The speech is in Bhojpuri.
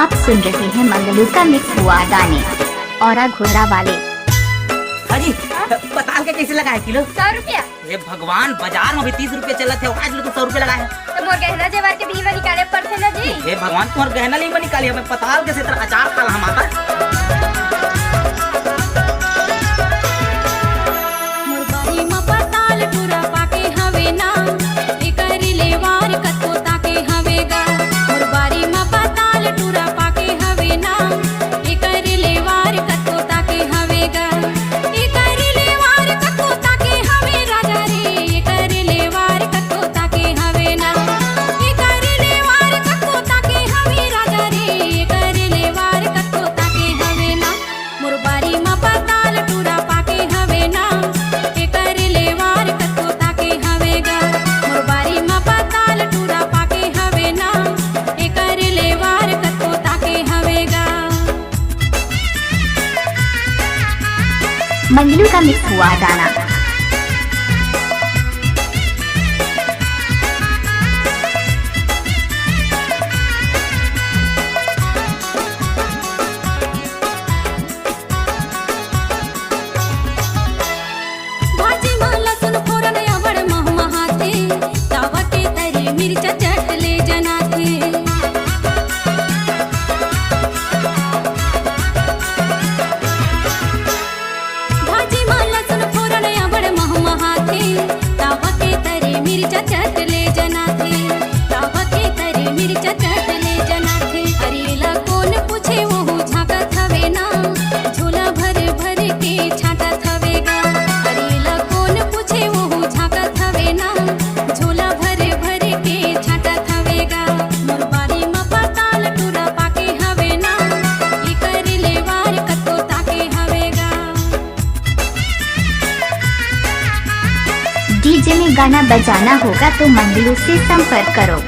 आप सुन रहे हैं मंगलू का मिक्स हुआ गाने और घोड़ा वाले। हाजी पताल के कैसे लगा है किलो? 100 रुपया। ये भगवान, बाजार में भी 30 रुपए चलत है, आज लोग 100 रुपए लगा है। तो मोर गहना जेवर के भी निकाले पड़ते ना जी। हे भगवान, तुम्हारे गहना नहीं निकाली, हमें पताल के से तरह अचार खा हम आता। मंगलू का मिक्स हुआ गाना। भाजी में लहसुन फोरन अबड़ महमहाते, तावा के तरी मिर्चा चटले जनाते। चटले जनाथे, तावा के तरी मिर्चा चटले जनाथे। अरेला कौन पूछे वो झांकत हवे ना, झोला भर भर के छाटत हवेगा। अरेला कौन पूछे वो झांकत हवे ना, झोला भर भर के छाटत हवेगा। मोर बारी में पताल टूरा पाके हवे ना, ये कर लेवार कतो ताके हवेगा। डीजे में गाना बजाना होगा तो मंगलू से संपर्क करो।